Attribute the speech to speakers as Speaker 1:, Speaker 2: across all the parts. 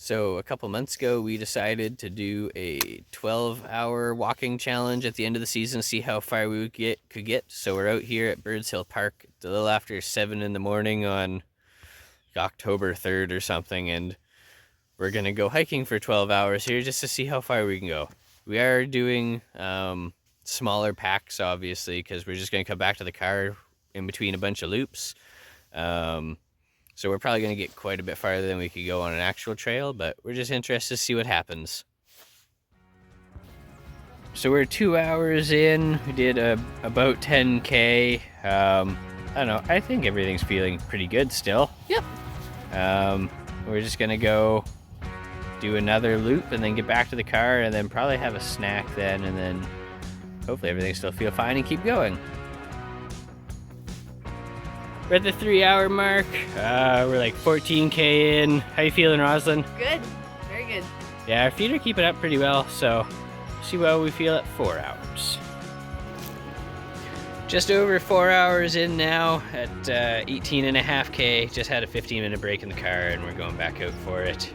Speaker 1: So a couple months ago, we decided to do a 12-hour walking challenge at the end of the season to see how far we could get. So we're out here at Birds Hill Park a little after 7 in the morning on October 3rd or something, and we're going to go hiking for 12 hours here just to see how far we can go. We are doing smaller packs, obviously, because we're just going to come back to the car in between a bunch of loops. So we're probably going to get quite a bit farther than we could go on an actual trail, but we're just interested to see what happens. So we're 2 hours in. We did about 10K. I don't know. I think everything's feeling pretty good still.
Speaker 2: Yep.
Speaker 1: We're just going to go do another loop and then get back to the car and then probably have a snack then, and then hopefully everything still feel fine and keep going. We're at the 3-hour mark. We're like 14K in. How you feeling, Roslyn?
Speaker 2: Good. Very good.
Speaker 1: Yeah, our feet are keeping up pretty well, so see how we feel at 4 hours. Just over 4 hours in now at 18.5K. Just had a 15-minute break in the car and we're going back out for it.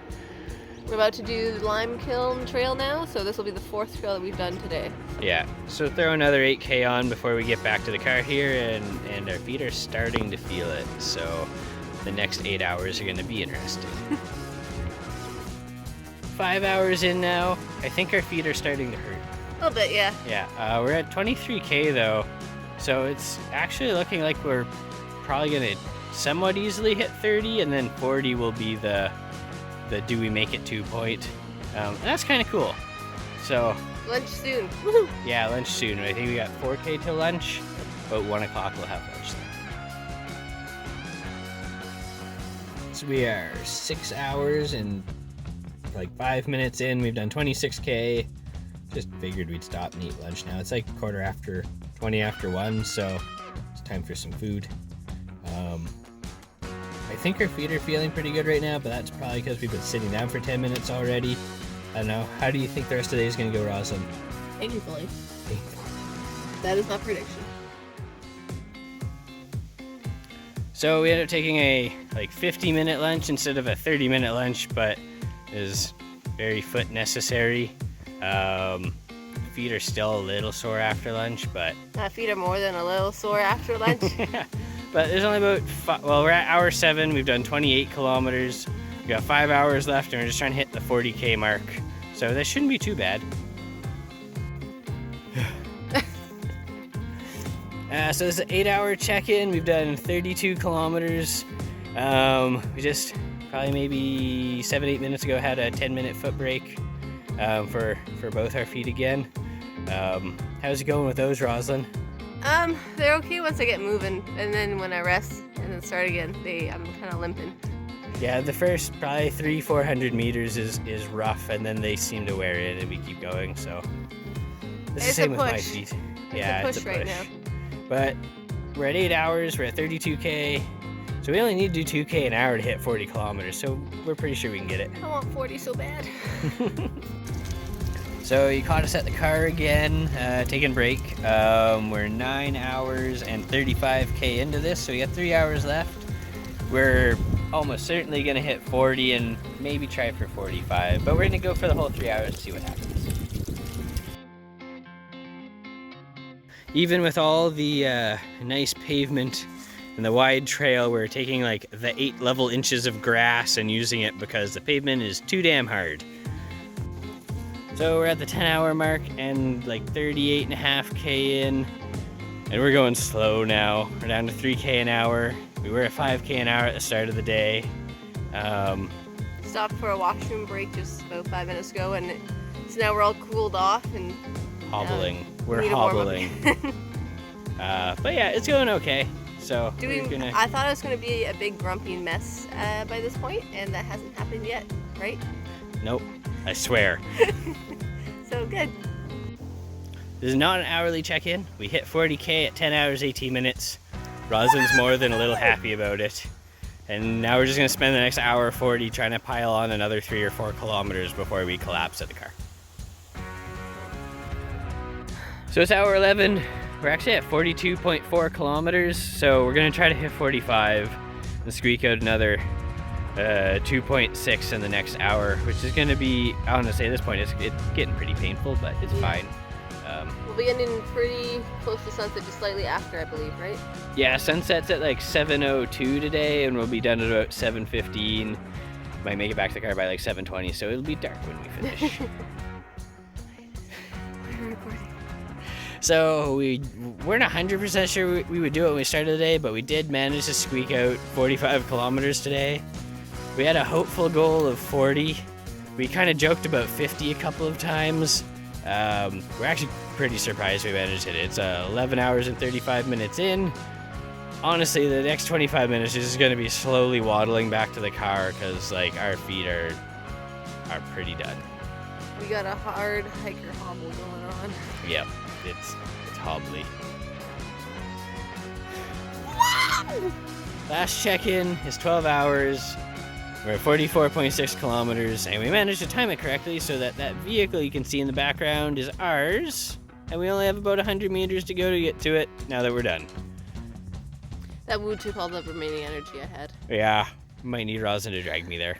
Speaker 2: We're about to do the Lime Kiln Trail now, so this will be the 4th trail that we've done today.
Speaker 1: Yeah, so throw another 8K on before we get back to the car here, and our feet are starting to feel it, so the next 8 hours are going to be interesting. 5 hours in now. I think our feet are starting to hurt.
Speaker 2: A little bit, yeah.
Speaker 1: Yeah, we're at 23K though, so it's actually looking like we're probably going to somewhat easily hit 30, and then 40 will be the do we make it to point. And that's kind of cool. So
Speaker 2: Lunch soon.
Speaker 1: yeah, lunch soon. I think we got 4K till lunch. About 1 o'clock we'll have lunch then. So we are 6 hours and like 5 minutes in. We've done 26K. Just figured we'd stop and eat lunch now. It's like 20 after 1, so it's time for some food. I think our feet are feeling pretty good right now, but that's probably because we've been sitting down for 10 minutes already. I don't know. How do you think the rest of the day is going to go, Roslyn?
Speaker 2: Painfully. That is my prediction.
Speaker 1: So we ended up taking a 50-minute lunch instead of a 30-minute lunch, but is very foot necessary. Feet are still a little sore after lunch, but
Speaker 2: My feet are more than a little sore after lunch.
Speaker 1: but there's only about we're at hour 7. We've done 28 kilometers. We got 5 hours left, and we're just trying to hit the 40K mark. So that shouldn't be too bad. So this is an 8-hour check-in. We've done 32 kilometers. We just probably maybe 7-8 minutes ago had a 10-minute foot break for both our feet again. How's it going with those, Roslyn?
Speaker 2: They're okay once I get moving, and then when I rest and then start again, I'm kind of limping.
Speaker 1: Yeah, the first probably 300-400 meters is rough, and then they seem to wear in and we keep going, so it's the same with my feet. Yeah,
Speaker 2: it's a push right now.
Speaker 1: But we're at 8 hours, we're at 32K, so we only need to do 2K an hour to hit 40 kilometers, so we're pretty sure we can get it.
Speaker 2: I want 40 so bad.
Speaker 1: So you caught us at the car again, taking a break. We're 9 hours and 35K into this, so we got 3 hours left. We're almost certainly gonna hit 40 and maybe try for 45, but we're gonna go for the whole 3 hours and see what happens. Even with all the nice pavement and the wide trail, we're taking like the 8 level inches of grass and using it because the pavement is too damn hard. So we're at the 10-hour mark and like 38.5K in, and we're going slow now. We're down to 3K an hour. We were at 5K an hour at the start of the day.
Speaker 2: Stopped for a washroom break just about 5 minutes ago, and so now we're all cooled off and
Speaker 1: hobbling. We're hobbling. But yeah, it's going okay. So
Speaker 2: I thought it was going to be a big grumpy mess by this point, and that hasn't happened yet, right?
Speaker 1: Nope, I swear.
Speaker 2: So good.
Speaker 1: This is not an hourly check-in. We hit 40K at 10 hours, 18 minutes. Roslyn's more than a little happy about it. And now we're just gonna spend the next hour 40 trying to pile on another 3 or 4 kilometers before we collapse at the car. So it's hour 11. We're actually at 42.4 kilometers. So we're gonna try to hit 45 and squeak out another 2.6 in the next hour, which is going to be, honestly, at this point, it's getting pretty painful, but it's fine.
Speaker 2: We'll be getting pretty close to sunset, just slightly after, I believe, right?
Speaker 1: Yeah, sunset's at like 7:02 today, and we'll be done at about 7:15. Might make it back to the car by like 7:20, so it'll be dark when we finish.
Speaker 2: We're recording.
Speaker 1: So we're not 100% sure we would do it when we started the day, but we did manage to squeak out 45 kilometers today. We had a hopeful goal of 40. We kind of joked about 50 a couple of times. We're actually pretty surprised we managed to hit it. It's 11 hours and 35 minutes in. Honestly, the next 25 minutes is just going to be slowly waddling back to the car because like our feet are pretty done.
Speaker 2: We got a hard hiker hobble going on.
Speaker 1: Yep, it's hobbly. Last check-in is 12 hours. We're at 44.6 kilometers, and we managed to time it correctly so that vehicle you can see in the background is ours, and we only have about 100 meters to go to get to it now that we're done.
Speaker 2: That wood took all the remaining energy I had.
Speaker 1: Yeah, might need Roslyn to drag me there.